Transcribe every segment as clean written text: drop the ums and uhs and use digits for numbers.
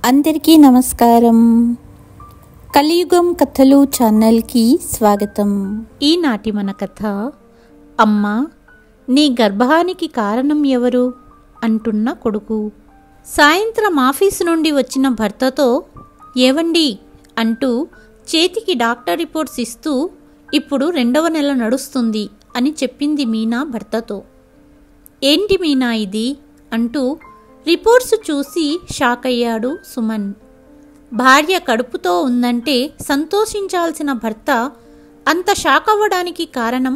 అందరికీ నమస్కారం. కలియుగం కథలు ఛానల్కి స్వాగతం. ఈనాటి మన కథ అమ్మా నీ గర్భానికి కారణం ఎవరు అంటున్న కొడుకు. సాయంత్రం ఆఫీసు నుండి వచ్చిన భర్తతో ఏవండి అంటూ చేతికి డాక్టర్ రిపోర్ట్స్ ఇస్తూ ఇప్పుడు 2వ నెల నడుస్తుంది అని చెప్పింది మీనా భర్తతో. ఏంటి మీనా ఇది అంటూ రిపోర్ట్స్ చూసి షాక్ అయ్యాడు సుమన్. భార్య కడుపుతో ఉందంటే సంతోషించాల్సిన భర్త అంత షాక్ అవ్వడానికి కారణం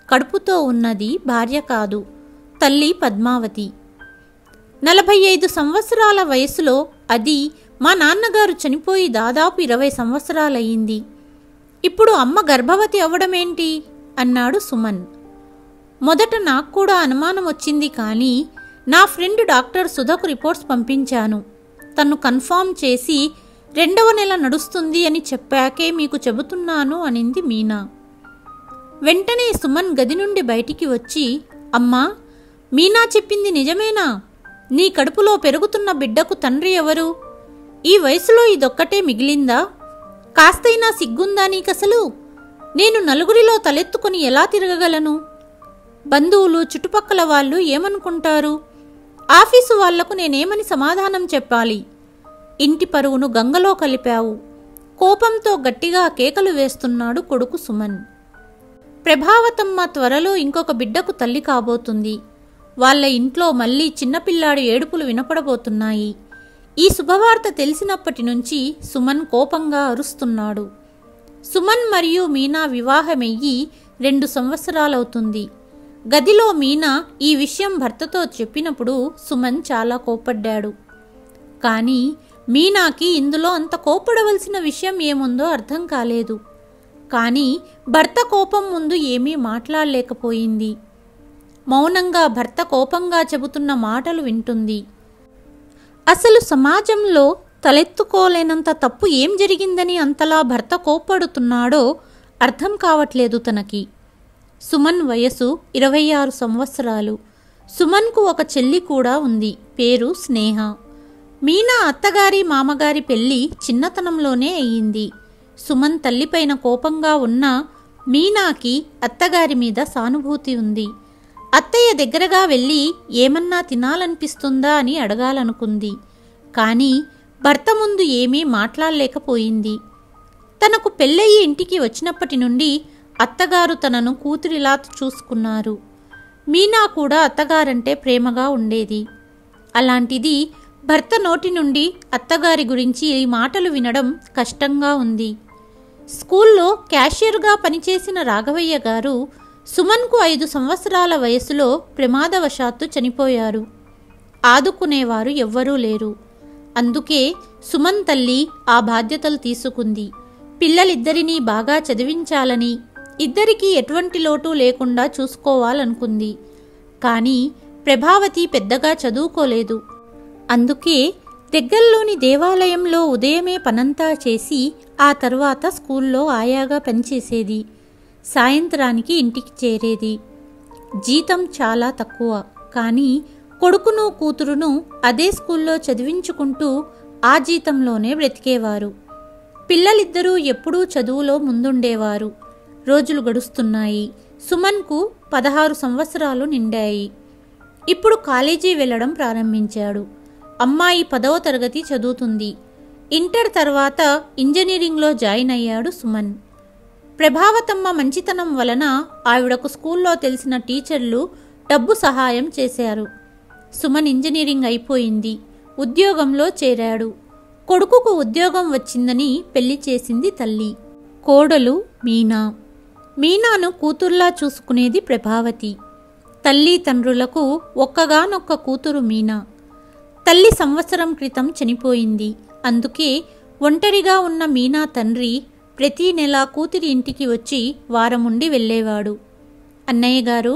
కడుపుతో ఉన్నది భార్య కాదు, తల్లి పద్మావతి. 45 సంవత్సరాల వయసులో, అది మా నాన్నగారు చనిపోయి దాదాపు 20 సంవత్సరాలయ్యింది. ఇప్పుడు అమ్మ గర్భవతి అవ్వడమేంటి అన్నాడు సుమన్. మొదట నాకు కూడా అనుమానం వచ్చింది, కానీ నా ఫ్రెండ్ డాక్టర్ సుధకు రిపోర్ట్స్ పంపించాను. తను కన్ఫర్మ్ చేసి 2వ నెల నడుస్తుంది అని చెప్పాకే మీకు చెబుతున్నాను అనింది మీనా. వెంటనే సుమన్ గది నుండి బయటికి వచ్చి, అమ్మా మీనా చెప్పింది నిజమేనా? నీ కడుపులో పెరుగుతున్న బిడ్డకు తండ్రి ఎవరు? ఈ వయసులో ఇదొక్కటే మిగిలిందా? కాస్తైనా సిగ్గుందా నీకసలు? నేను నలుగురిలో తలెత్తుకొని ఎలా తిరగగలను? బంధువులు, చుట్టుపక్కల వాళ్ళు ఏమనుకుంటారు? ఆఫీసు వాళ్లకు నేనేమని సమాధానం చెప్పాలి? ఇంటి పరువును గంగలో కలిపావు. కోపంతో గట్టిగా కేకలు వేస్తున్నాడు కొడుకు సుమన్. ప్రభావతమ్మ త్వరలో ఇంకొక బిడ్డకు తల్లి కాబోతుంది. వాళ్ళ ఇంట్లో మళ్ళీ చిన్నపిల్లాడి ఏడుపులు వినపడబోతున్నాయి. ఈ శుభవార్త తెలిసినప్పటి నుంచి సుమన్ కోపంగా అరుస్తున్నాడు. సుమన్ మరియు మీనా వివాహమయ్యి 2 సంవత్సరాలవుతుంది. గదిలో మీనా ఈ విషయం భర్తతో చెప్పినప్పుడు సుమన్ చాలా కోపడ్డాడు. కానీ మీనాకి ఇందులో అంత కోపడవలసిన విషయం ఏముందో అర్థం కాలేదు. కానీ భర్త కోపం ముందు ఏమీ మాట్లాడలేకపోయింది. మౌనంగా భర్త కోపంగా చెబుతున్న మాటలు వింటుంది. అసలు సమాజంలో తలెత్తుకోలేనంత తప్పు ఏం జరిగిందని అంతలా భర్త కోప్పడుతున్నాడో అర్థం కావట్లేదు తనకి. సుమన్ వయసు 26 సంవత్సరాలు. సుమన్కు ఒక చెల్లి కూడా ఉంది, పేరు స్నేహ. మీనా అత్తగారి మామగారి పెళ్లి చిన్నతనంలోనే అయ్యింది. సుమన్ తల్లిపైన కోపంగా ఉన్నా మీనాకి అత్తగారి మీద సానుభూతి ఉంది. అత్తయ్య దగ్గరగా వెళ్ళి ఏమన్నా తినాలనిపిస్తుందా అని అడగాలనుకుంది. కానీ భర్త ముందు ఏమీ మాట్లాడలేకపోయింది. తనకు పెళ్ళయి ఇంటికి వచ్చినప్పటి నుండి అత్తగారు తనను కూతురిలా చూసుకున్నారు. మీనా కూడా అత్తగారంటే ప్రేమగా ఉండేది. అలాంటిది భర్త నోటి నుండి అత్తగారి గురించి ఈ మాటలు వినడం కష్టంగా ఉంది. స్కూల్లో క్యాషియర్గా పనిచేసిన రాఘవయ్య గారు సుమన్కు 5 సంవత్సరాల వయసులో ప్రమాదవశాత్తు చనిపోయారు. ఆదుకునేవారు ఎవ్వరూ లేరు. అందుకే సుమన్ తల్లి ఆ బాధ్యతలు తీసుకుంది. పిల్లలిద్దరినీ బాగా చదివించాలని, ఇద్దరికీ ఎటువంటి లోటు లేకుండా చూసుకోవాలనుకుంది. కానీ ప్రభావతి పెద్దగా చదువుకోలేదు. అందుకే దగ్గరలోని దేవాలయంలో ఉదయమే పనంతా చేసి ఆ తర్వాత స్కూల్లో ఆయాగా పనిచేసేది. సాయంత్రానికి ఇంటికి చేరేది. జీతం చాలా తక్కువ, కానీ కొడుకును కూతురును అదే స్కూల్లో చదివించుకుంటూ ఆ జీతంలోనే బ్రతికేవారు. పిల్లలిద్దరూ ఎప్పుడూ చదువులో ముందుండేవారు. రోజులు గడుస్తున్నాయి. సుమన్కు 16 సంవత్సరాలు నిండాయి. ఇప్పుడు కాలేజీ వెళ్లడం ప్రారంభించాడు. అమ్మాయి 10వ తరగతి చదువుతుంది. ఇంటర్ తర్వాత ఇంజనీరింగ్లో జాయిన్ అయ్యాడు సుమన్. ప్రభావతమ్మ మంచితనం వలన ఆవిడకు స్కూల్లో తెలిసిన టీచర్లు డబ్బు సహాయం చేశారు. సుమన్ ఇంజనీరింగ్ అయిపోయింది. ఉద్యోగంలో చేరాడు. కొడుకుకు ఉద్యోగం వచ్చిందని పెళ్లి చేసింది తల్లి. కోడలు మీనా. మీనాను కూతుర్లా చూసుకునేది ప్రభావతి. తల్లి తండ్రులకు ఒక్కగానొక్క కూతురు మీనా. తల్లి సంవత్సరం క్రితం చనిపోయింది. అందుకే ఒంటరిగా ఉన్న మీనా తండ్రి ప్రతీ నెల కూతురి ఇంటికి వచ్చి వారముండి వెళ్ళేవాడు. అన్నయ్య గారు,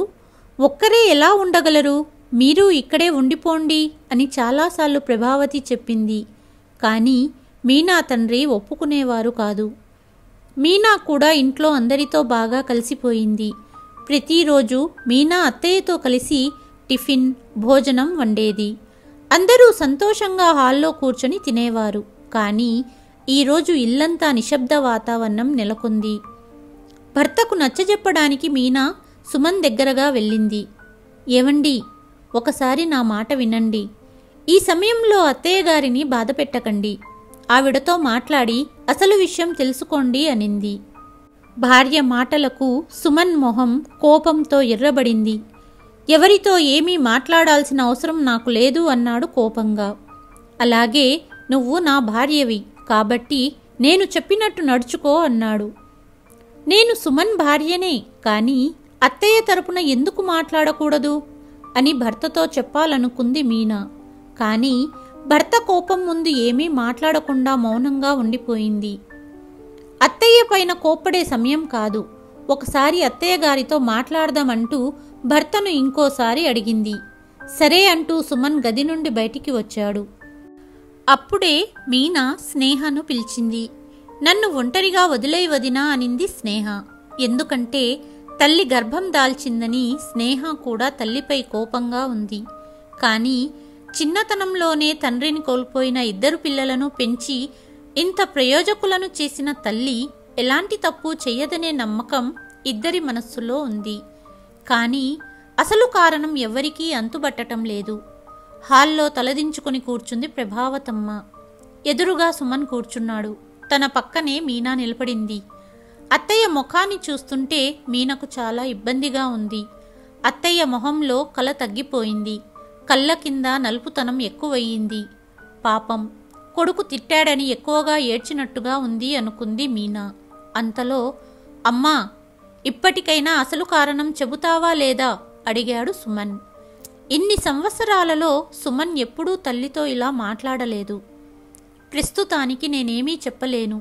ఒక్కరే ఎలా ఉండగలరు? మీరు ఇక్కడే ఉండిపోండి అని చాలాసార్లు ప్రభావతి చెప్పింది. కానీ మీనా తండ్రి ఒప్పుకునేవారు కాదు. మీనా కూడా ఇంట్లో అందరితో బాగా కలిసిపోయింది. ప్రతిరోజు మీనా అత్తయ్యతో కలిసి టిఫిన్, భోజనం వండేది. అందరూ సంతోషంగా హాల్లో కూర్చొని తినేవారు. కానీ ఈరోజు ఇల్లంతా నిశ్శబ్ద వాతావరణం నెలకొంది. భర్తకు నచ్చజెప్పడానికి మీనా సుమన్ దగ్గరగా వెళ్ళింది. ఏవండి, ఒకసారి నా మాట వినండి. ఈ సమయంలో అత్తయ్య గారిని బాధ పెట్టకండి. ఆవిడతో మాట్లాడి అసలు విషయం తెలుసుకోండి అనింది. భార్య మాటలకు సుమన్ మొహం కోపంతో ఎర్రబడింది. ఎవరితో ఏమీ మాట్లాడాల్సిన అవసరం నాకు లేదు అన్నాడు కోపంగా. అలాగే నువ్వు నా భార్యవి కాబట్టి నేను చెప్పినట్టు నడుచుకో అన్నాడు. నేను సుమన్ భార్యనే, కానీ అత్తయ్య తరపున ఎందుకు మాట్లాడకూడదు అని భర్తతో చెప్పాలనుకుంది మీనా. కానీ భర్త కోపం ముందు ఏమీ మాట్లాడకుండా మౌనంగా ఉండిపోయింది. అత్తయ్య పైన కోప్పడే సమయం కాదు. ఒకసారి అత్తయ్య గారితో మాట్లాడదామంటూ భర్తను ఇంకోసారి అడిగింది. సరే అంటూ సుమన్ గది నుండి బయటికి వచ్చాడు. అప్పుడే మీనా స్నేహను పిలిచింది. నన్ను ఒంటరిగా వదిలేయి వదినా అనింది స్నేహ. ఎందుకంటే తల్లి గర్భం దాల్చిందని స్నేహ కూడా తల్లిపై కోపంగా ఉంది. కానీ చిన్నతనంలోనే తండ్రిని కోల్పోయిన ఇద్దరు పిల్లలను పెంచి ఇంత ప్రయోజకులను చేసిన తల్లి ఎలాంటి తప్పు చెయ్యదనే నమ్మకం ఇద్దరి మనస్సులో ఉంది. కానీ అసలు కారణం ఎవ్వరికీ అంతుబట్టడం లేదు. హాల్లో తలదించుకుని కూర్చుంది ప్రభావతమ్మ. ఎదురుగా సుమన్ కూర్చున్నాడు. తన పక్కనే మీనా నిలబడింది. అత్తయ్య ముఖాన్ని చూస్తుంటే మీనకు చాలా ఇబ్బందిగా ఉంది. అత్తయ్య మొహంలో కల తగ్గిపోయింది. కళ్ళ కింద నలుపుతనం ఎక్కువయ్యింది. పాపం, కొడుకు తిట్టాడని ఎక్కువగా ఏడ్చినట్టుగా ఉంది అనుకుంది మీనా. అంతలో, అమ్మా, ఇప్పటికైనా అసలు కారణం చెబుతావా లేదా అడిగాడు సుమన్. ఇన్ని సంవత్సరాలలో సుమన్ ఎప్పుడూ తల్లితో ఇలా మాట్లాడలేదు. ప్రస్తుతానికి నేనేమీ చెప్పలేను.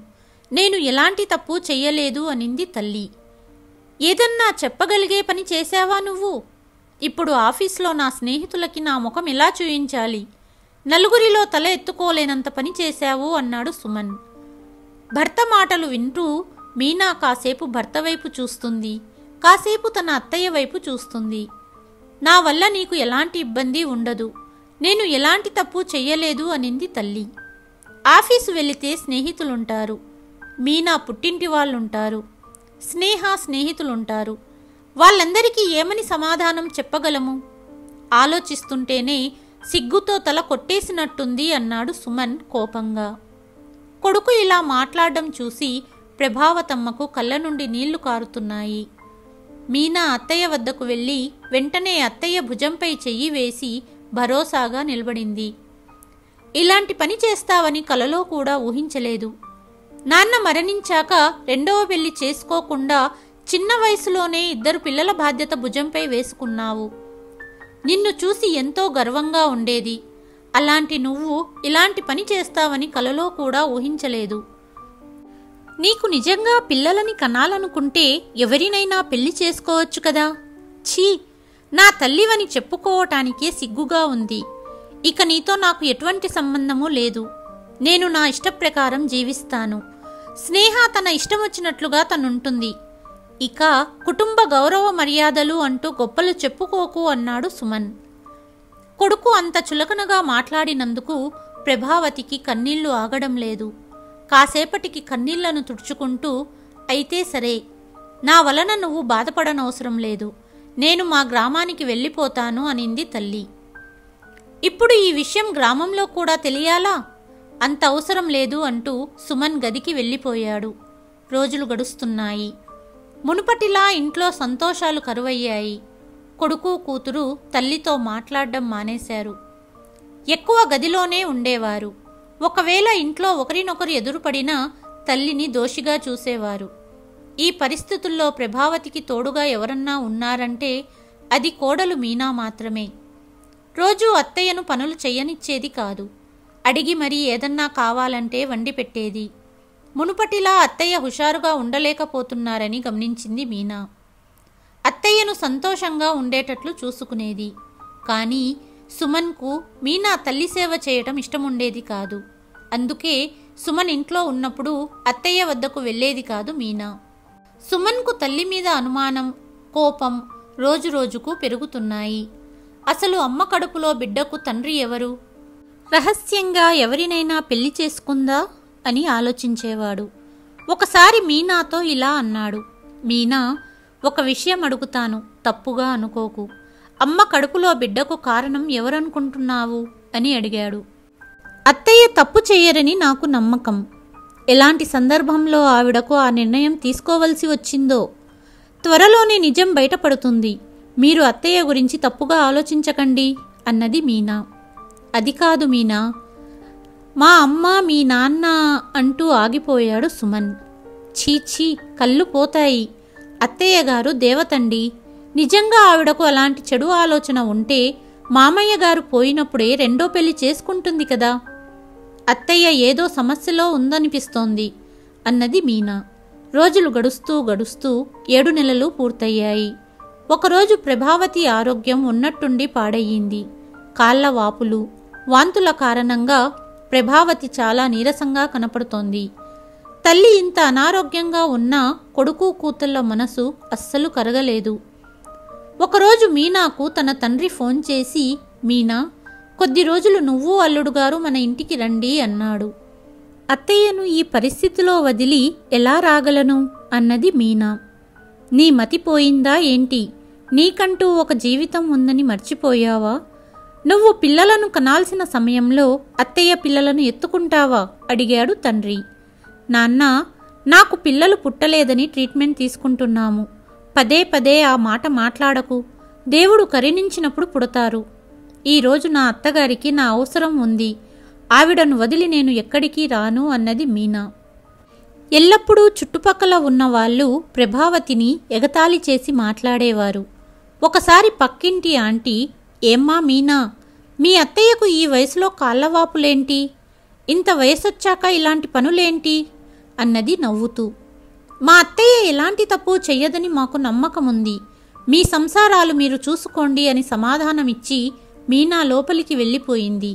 నేను ఎలాంటి తప్పు చెయ్యలేదు అనింది తల్లి. ఏదన్నా చెప్పగలిగే పని చేశావా నువ్వు? ఇప్పుడు ఆఫీస్లో నా స్నేహితులకి నా ముఖం ఎలా చూయించాలి? నలుగురిలో తల ఎత్తుకోలేనంత పని చేశావు అన్నాడు సుమన్. భర్త మాటలు వింటూ మీనా కాసేపు భర్త వైపు చూస్తుంది, కాసేపు తన అత్తయ్య వైపు చూస్తుంది. నా వల్ల నీకు ఎలాంటి ఇబ్బంది ఉండదు. నేను ఎలాంటి తప్పు చెయ్యలేదు అనింది తల్లి. ఆఫీసు వెళితే స్నేహితులుంటారు. మీనా పుట్టింటి వాళ్ళుంటారు. స్నేహ స్నేహితులుంటారు. వాళ్ళందరికీ ఏమని సమాధానం చెప్పగలము? ఆలోచిస్తుంటేనే సిగ్గుతో తల కొట్టేసినట్టుంది అన్నాడు సుమన్ కోపంగా. కొడుకు ఇలా మాట్లాడడం చూసి ప్రభావతమ్మకు కళ్ళ నుండి నీళ్లు కారుతున్నాయి. మీనా అత్తయ్య వద్దకు వెళ్ళి వెంటనే అత్తయ్య భుజంపై చెయ్యి వేసి భరోసాగా నిలబడింది. ఇలాంటి పని చేస్తావని కలలో కూడా ఊహించలేదు. నాన్న మరణించాక రెండవ పెళ్లి చేసుకోకుండా చిన్న వయసులోనే ఇద్దరు పిల్లల బాధ్యత భుజంపై వేసుకున్నావు. నిన్ను చూసి ఎంతో గర్వంగా ఉండేది. అలాంటి నువ్వు ఇలాంటి పని చేస్తావని కలలో కూడా ఊహించలేదు. నీకు నిజంగా పిల్లలని కనాలనుకుంటే ఎవరినైనా పెళ్లి చేసుకోవచ్చు కదా. ఛీ, నా తల్లివని చెప్పుకోవటానికే సిగ్గుగా ఉంది. ఇక నీతో నాకు ఎటువంటి సంబంధమూ లేదు. నేను నా ఇష్టప్రకారం జీవిస్తాను. స్నేహ తన ఇష్టం వచ్చినట్లుగా తనుంటుంది. ఇక కుటుంబ గౌరవ మర్యాదలు అంటూ గొప్పలు చెప్పుకోకు అన్నాడు సుమన్. కొడుకు అంత చులకనగా మాట్లాడినందుకు ప్రభావతికి కన్నీళ్లు ఆగడం లేదు. కాసేపటికి కన్నీళ్లను తుడుచుకుంటూ, అయితే సరే, నా వలన నువ్వు బాధపడనవసరం లేదు. నేను మా గ్రామానికి వెళ్ళిపోతాను అనింది తల్లి. ఇప్పుడు ఈ విషయం గ్రామంలో కూడా తెలియాలా? అంత అవసరం లేదు అంటూ సుమన్ గదికి వెళ్ళిపోయాడు. రోజులు గడుస్తున్నాయి. మునుపటిలా ఇంట్లో సంతోషాలు కరువయ్యాయి. కొడుకు కూతురు తల్లితో మాట్లాడడం మానేశారు. ఎక్కువ గదిలోనే ఉండేవారు. ఒకవేళ ఇంట్లో ఒకరినొకరు ఎదురుపడినా తల్లిని దోషిగా చూసేవారు. ఈ పరిస్థితుల్లో ప్రభావతికి తోడుగా ఎవరన్నా ఉన్నారంటే అది కోడలు మీనా మాత్రమే. రోజూ అత్తయ్యను పనులు చెయ్యనిచ్చేది కాదు. అడిగి మరీ ఏదన్నా కావాలంటే వండి పెట్టేది. మునుపటిలా అత్తయ్య హుషారుగా ఉండలేకపోతున్నారని గమనించింది మీనా. అత్తయ్యను సంతోషంగా ఉండేటట్లు చూసుకునేది. కానీ సుమన్కు మీనా తల్లి సేవ చేయటం ఇష్టముండేది కాదు. అందుకే సుమన్ ఇంట్లో ఉన్నప్పుడు అత్తయ్య వద్దకు వెళ్ళేది కాదు మీనా. సుమన్కు తల్లి మీద అనుమానం, కోపం రోజురోజుకు పెరుగుతున్నాయి. అసలు అమ్మ కడుపులో బిడ్డకు తండ్రి ఎవరు? రహస్యంగా ఎవరినైనా పెళ్లి చేసుకుందా అని ఆలోచించేవాడు. ఒకసారి మీనాతో ఇలా అన్నాడు. మీనా, ఒక విషయం అడుగుతాను, తప్పుగా అనుకోకు. అమ్మ కడుపులో బిడ్డకు కారణం ఎవరనుకుంటున్నావు అని అడిగాడు. అత్తయ్య తప్పు చెయ్యరని నాకు నమ్మకం. ఎలాంటి సందర్భంలో ఆవిడకు ఆ నిర్ణయం తీసుకోవలసి వచ్చిందో త్వరలోనే నిజం బయటపడుతుంది. మీరు అత్తయ్య గురించి తప్పుగా ఆలోచించకండి అన్నది మీనా. అది కాదు మీనా, మా అమ్మ మీ నాన్న అంటూ ఆగిపోయాడు సుమన్. చీచీ, కళ్ళు పోతాయి. అత్తయ్య గారు దేవతండి. నిజంగా ఆవిడకు అలాంటి చెడు ఆలోచన ఉంటే మామయ్య గారు పోయినప్పుడే రెండో పెళ్లి చేసుకుంటుంది కదా. అత్తయ్య ఏదో సమస్యలో ఉందనిపిస్తోంది అన్నది మీనా. రోజులు గడుస్తూ గడుస్తూ 7 నెలలు పూర్తయ్యాయి. ఒకరోజు ప్రభావతి ఆరోగ్యం ఉన్నట్టుండి పాడయ్యింది. కాళ్ల వాపులు, వాంతుల కారణంగా ప్రభావతి చాలా నీరసంగా కనపడుతోంది. తల్లి ఇంత అనారోగ్యంగా ఉన్నా కొడుకు కూతుళ్ల మనసు అస్సలు కరగలేదు. ఒకరోజు మీనాకు తన తండ్రి ఫోన్ చేసి, మీనా, కొద్ది రోజులు నువ్వు అల్లుడుగారు మన ఇంటికి రండి అన్నాడు. అత్తయ్యను ఈ పరిస్థితిలో వదిలి ఎలా రాగలను అన్నది మీనా. నీ మతిపోయిందా ఏంటి? నీకంటూ ఒక జీవితం ఉందని మర్చిపోయావా? నువ్వు పిల్లలను కనాల్సిన సమయంలో అత్తయ్య పిల్లలను ఎత్తుకుంటావా అడిగాడు తండ్రి. నాన్న, నాకు పిల్లలు పుట్టలేదని ట్రీట్మెంట్ తీసుకుంటున్నాము. పదే పదే ఆ మాట మాట్లాడకు. దేవుడు కరుణించినప్పుడు పుడతారు. ఈరోజు నా అత్తగారికి నా అవసరం ఉంది. ఆవిడను వదిలి నేను ఎక్కడికి రాను అన్నది మీనా. ఎల్లప్పుడూ చుట్టుపక్కల ఉన్నవాళ్లు ప్రభావతిని ఎగతాళి చేసి మాట్లాడేవారు. ఒకసారి పక్కింటి ఆంటీ, ఏమ్మా మీనా, మీ అత్తయ్యకు ఈ వయసులో కాళ్ళవాపులేంటి? ఇంత వయసొచ్చాక ఇలాంటి పనులేంటి అన్నది నవ్వుతూ. మా అత్తయ్య ఎలాంటి తప్పు చెయ్యదని మాకు నమ్మకముంది. మీ సంసారాలు మీరు చూసుకోండి అని సమాధానమిచ్చి మీనా లోపలికి వెళ్ళిపోయింది.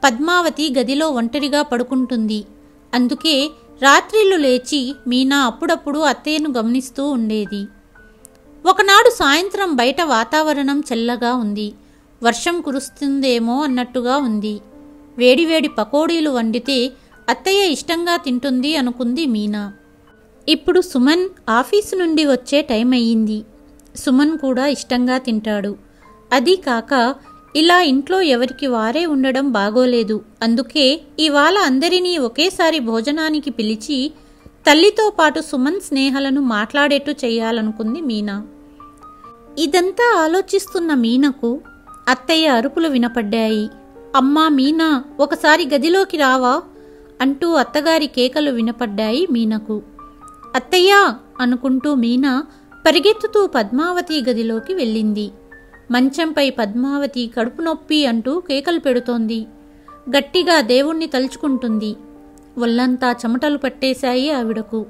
పద్మావతి గదిలో ఒంటరిగా పడుకుంటుంది. అందుకే రాత్రిళ్ళు లేచి మీనా అప్పుడప్పుడు అత్తయ్యను గమనిస్తూ ఉండేది. ఒకనాడు సాయంత్రం బయట వాతావరణం చల్లగా ఉంది. వర్షం కురుస్తుందేమో అన్నట్టుగా ఉంది. వేడివేడి పకోడీలు వండితే అత్తయ్య ఇష్టంగా తింటుంది అనుకుంది మీనా. ఇప్పుడు సుమన్ ఆఫీసు నుండి వచ్చే టైం అయ్యింది. సుమన్ కూడా ఇష్టంగా తింటాడు. అది కాక ఇలా ఇంట్లో ఎవరికి వారే ఉండడం బాగోలేదు. అందుకే ఇవాళ అందరినీ ఒకేసారి భోజనానికి పిలిచి తల్లితో పాటు సుమన్ స్నేహలను మాట్లాడేట్టు చెయ్యాలనుకుంది మీనా. ఇదంతా ఆలోచిస్తున్న మీనకు అత్తయ్య అరుపులు వినపడ్డాయి. అమ్మా మీనా, ఒకసారి గదిలోకి రావా అంటూ అత్తగారి కేకలు వినపడ్డాయి మీనకు. అత్తయ్యా అనుకుంటూ మీనా పరిగెత్తుతూ పద్మావతి గదిలోకి వెళ్ళింది. మంచంపై పద్మావతి కడుపు నొప్పి అంటూ కేకలు పెడుతోంది. గట్టిగా దేవుణ్ణి తలుచుకుంటుంది. ఒళ్ళంతా చెమటలు పట్టేశాయి ఆవిడకు.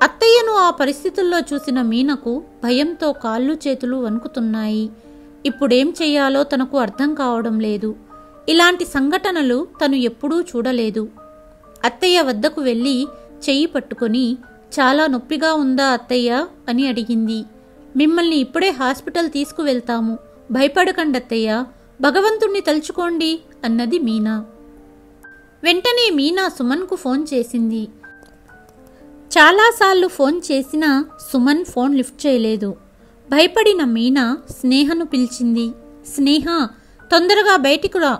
అత్తయ్యను ఆ పరిస్థితుల్లో చూసిన మీనకు భయంతో కాళ్ళు చేతులు వణుకుతున్నాయి. ఇప్పుడేం చెయ్యాలో తనకు అర్థం కావడం లేదు. ఇలాంటి సంఘటనలు తను ఎప్పుడూ చూడలేదు. అత్తయ్య వద్దకు వెళ్ళి చెయ్యి పట్టుకొని, చాలా నొప్పిగా ఉందా అత్తయ్య అని అడిగింది. మిమ్మల్ని ఇప్పుడే హాస్పిటల్ తీసుకువెళ్తాము. భయపడకండి అత్తయ్య, భగవంతుణ్ణి తలుచుకోండి అన్నది మీనా. వెంటనే మీనా సుమన్కు ఫోన్ చేసింది. చాలాసార్లు ఫోన్ చేసినా సుమన్ ఫోన్ లిఫ్ట్ చేయలేదు. భయపడిన మీనా స్నేహను పిలిచింది. స్నేహ, తొందరగా బయటికి రా,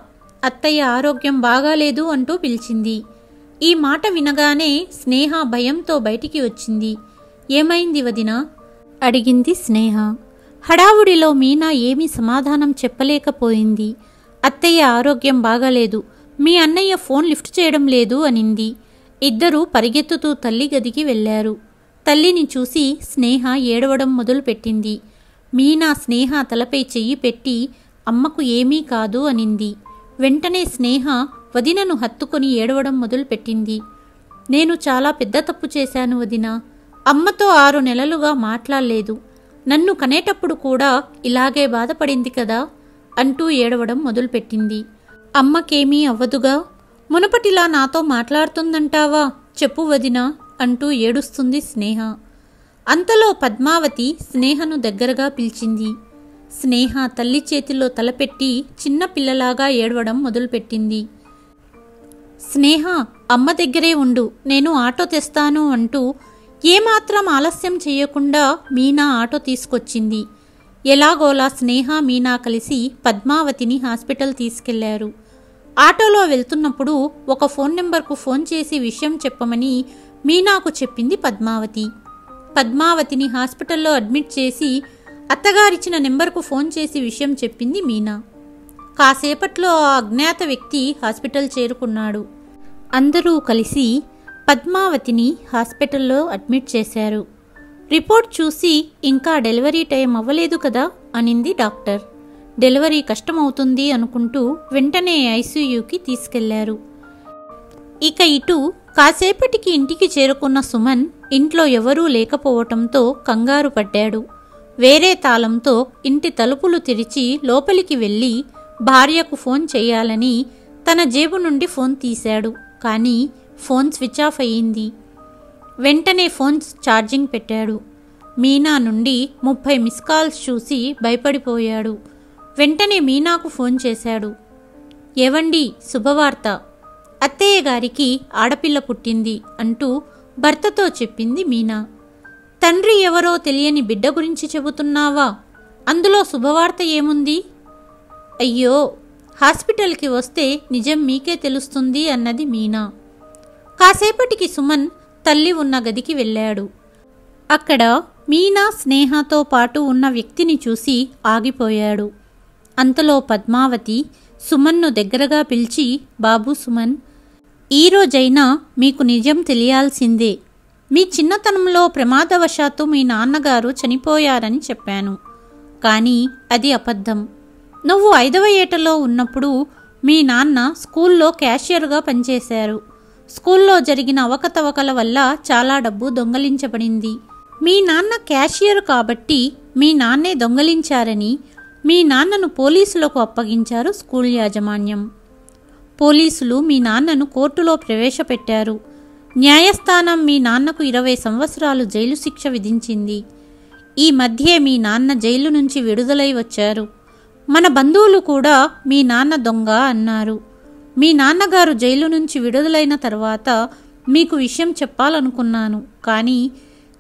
అత్తయ్య ఆరోగ్యం బాగాలేదు అంటూ పిలిచింది. ఈ మాట వినగానే స్నేహ భయంతో బయటికి వచ్చింది. ఏమైంది వదినా అడిగింది స్నేహ. హడావుడిలో మీనా ఏమీ సమాధానం చెప్పలేకపోయింది. అత్తయ్య ఆరోగ్యం బాగాలేదు, మీ అన్నయ్య ఫోన్ లిఫ్ట్ చేయడం లేదు అనింది. ఇద్దరూ పరిగెత్తుతూ తల్లి గదికి వెళ్లారు. తల్లిని చూసి స్నేహ ఏడవడం మొదలుపెట్టింది. మీనా స్నేహ తలపై చెయ్యి పెట్టి అమ్మకు ఏమీ కాదు అనింది. వెంటనే స్నేహ వదినను హత్తుకొని ఏడవడం మొదలుపెట్టింది. నేను చాలా పెద్ద తప్పు చేశాను వదినా. అమ్మతో 6 నెలలుగా మాట్లాడలేదు. నన్ను కనేటప్పుడు కూడా ఇలాగే బాధపడింది కదా అంటూ ఏడవడం మొదలుపెట్టింది. అమ్మకేమీ అవ్వదుగా, మునుపటిలా నాతో మాట్లాడుతుందంటావా? చెప్పు వదినా అంటూ ఏడుస్తుంది స్నేహ. అంతలో పద్మావతి స్నేహను దగ్గరగా పిలిచింది. స్నేహ తల్లి చేతిలో తలపెట్టి చిన్న పిల్లలాగా ఏడవడం మొదలుపెట్టింది. స్నేహ, అమ్మ దగ్గరే ఉండు, నేను ఆటో తెస్తాను అంటూ ఏమాత్రం ఆలస్యం చేయకుండా మీనా ఆటో తీసుకొచ్చింది. ఎలాగోలా స్నేహ, మీనా కలిసి పద్మావతిని హాస్పిటల్ తీసుకెళ్లారు. ఆటోలో వెళ్తున్నప్పుడు ఒక ఫోన్ నెంబర్కు ఫోన్ చేసి విషయం చెప్పమని మీనాకు చెప్పింది పద్మావతి. పద్మావతిని హాస్పిటల్లో అడ్మిట్ చేసి అత్తగారిచ్చిన నెంబర్కు ఫోన్ చేసి విషయం చెప్పింది మీనా. కాసేపట్లో ఆ అజ్ఞాత వ్యక్తి హాస్పిటల్ చేరుకున్నాడు. అందరూ కలిసి పద్మావతిని హాస్పిటల్లో అడ్మిట్ చేశారు. రిపోర్ట్ చూసి ఇంకా డెలివరీ టైం అవ్వలేదు కదా అనింది డాక్టర్. డెలివరీ కష్టమవుతుంది అనుకుంటూ వెంటనే ఐసీయూకి తీసుకెళ్లారు. ఇక ఇటు కాసేపటికి ఇంటికి చేరుకున్న సుమన్ ఇంట్లో ఎవరూ లేకపోవటంతో కంగారు పడ్డాడు. వేరే తాళంతో ఇంటి తలుపులు తెరిచి లోపలికి వెళ్ళి భార్యకు ఫోన్ చేయాలని తన జేబు నుండి ఫోన్ తీశాడు. కానీ ఫోన్ స్విచ్ ఆఫ్ అయ్యింది. వెంటనే ఫోన్ ఛార్జింగ్ పెట్టాడు. మీనా నుండి 30 మిస్ కాల్స్ చూసి భయపడిపోయాడు. వెంటనే మీనాకు ఫోన్ చేశాడు. ఏవండి, శుభవార్త, అత్తయ్య గారికి ఆడపిల్ల పుట్టింది అంటూ భర్తతో చెప్పింది మీనా. తండ్రి ఎవరో తెలియని బిడ్డ గురించి చెబుతున్నావా? అందులో శుభవార్త ఏముంది? అయ్యో, హాస్పిటల్కి వస్తే నిజం మీకే తెలుస్తుంది అన్నది మీనా. కాసేపటికి సుమన్ తల్లి ఉన్న గదికి వెళ్ళాడు. అక్కడ మీనా, స్నేహతో పాటు ఉన్న వ్యక్తిని చూసి ఆగిపోయాడు. అంతలో పద్మావతి సుమన్ను దగ్గరగా పిలిచి, బాబు సుమన్, ఈరోజైనా మీకు నిజం తెలియాల్సిందే. మీ చిన్నతనంలో ప్రమాదవశాత్తు మీ నాన్నగారు చనిపోయారని చెప్పాను. కానీ అది అబద్ధం. నువ్వు 5వ ఏటలో ఉన్నప్పుడు మీ నాన్న స్కూల్లో క్యాషియర్గా పనిచేశారు. స్కూల్లో జరిగిన అవకతవకల వల్ల చాలా డబ్బు దొంగలించబడింది. మీ నాన్న క్యాషియర్ కాబట్టి మీ నాన్నే దొంగలించారని మీ నాన్నను పోలీసులకు అప్పగించారు స్కూల్ యాజమాన్యం. పోలీసులు మీ నాన్నను కోర్టులో ప్రవేశపెట్టారు. న్యాయస్థానం మీ నాన్నకు 20 సంవత్సరాలు జైలు శిక్ష విధించింది. ఈ మధ్యే మీ నాన్న జైలు నుంచి విడుదలై వచ్చారు. మన బంధువులు కూడా మీ నాన్న దొంగ అన్నారు. మీ నాన్నగారు జైలు నుంచి విడుదలైన తర్వాత మీకు విషయం చెప్పాలనుకున్నాను. కానీ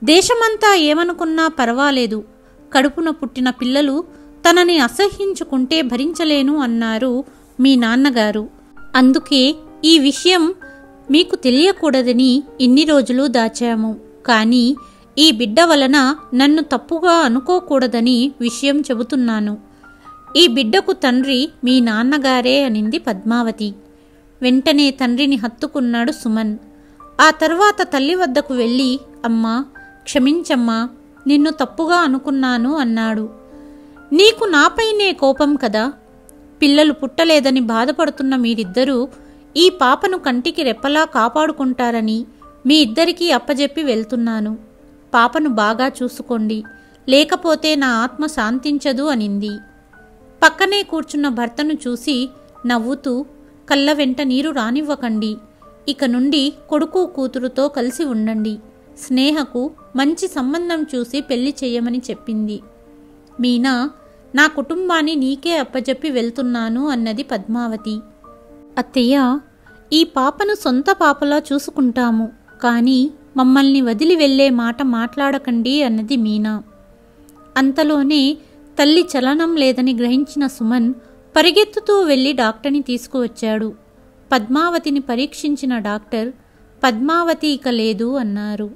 దేశమంతా ఏమనుకున్నా పర్వాలేదు, కడుపున పుట్టిన పిల్లలు తనని అసహ్యించుకుంటే భరించలేను అన్నారు మీ నాన్నగారు. అందుకే ఈ విషయం మీకు తెలియకూడదని ఇన్ని రోజులు దాచాము. కానీ ఈ బిడ్డ వలన నన్ను తప్పుగా అనుకోకూడదని విషయం చెబుతున్నాను. ఈ బిడ్డకు తండ్రి మీ నాన్నగారే అనింది పద్మావతి. వెంటనే తండ్రిని హత్తుకున్నాడు సుమన్. ఆ తర్వాత తల్లి వద్దకు వెళ్ళి, అమ్మా, క్షమించమ్మా, నిన్ను తప్పుగా అనుకున్నాను అన్నాడు. నీకు నాపైనే కోపం కదా? పిల్లలు పుట్టలేదని బాధపడుతున్న మీరిద్దరూ ఈ పాపను కంటికి రెప్పలా కాపాడుకుంటారని మీ ఇద్దరికీ అప్పజెప్పి వెళ్తున్నాను. పాపను బాగా చూసుకోండి, లేకపోతే నా ఆత్మ శాంతించదు అనింది. పక్కనే కూర్చున్న భర్తను చూసి నవ్వుతూ, కళ్ళ వెంట నీరు రానివ్వకండి. ఇక నుండి కొడుకు కూతురుతో కలిసి ఉండండి. స్నేహకు మంచి సంబంధం చూసి పెళ్లి చెయ్యమని చెప్పింది. మీనా, నా కుటుంబాన్ని నీకే అప్పజెప్పి వెళ్తున్నాను అన్నది పద్మావతి. అత్తయ్య, ఈ పాపను సొంత పాపలా చూసుకుంటాము, కానీ మమ్మల్ని వదిలి వెళ్లే మాట మాట్లాడకండి అన్నది మీనా. అంతలోనే తల్లి చలనం లేదని గ్రహించిన సుమన్ పరిగెత్తుతూ వెళ్లి డాక్టర్ని తీసుకువచ్చాడు. పద్మావతిని పరీక్షించిన డాక్టర్, పద్మావతి ఇక లేదు అన్నారు.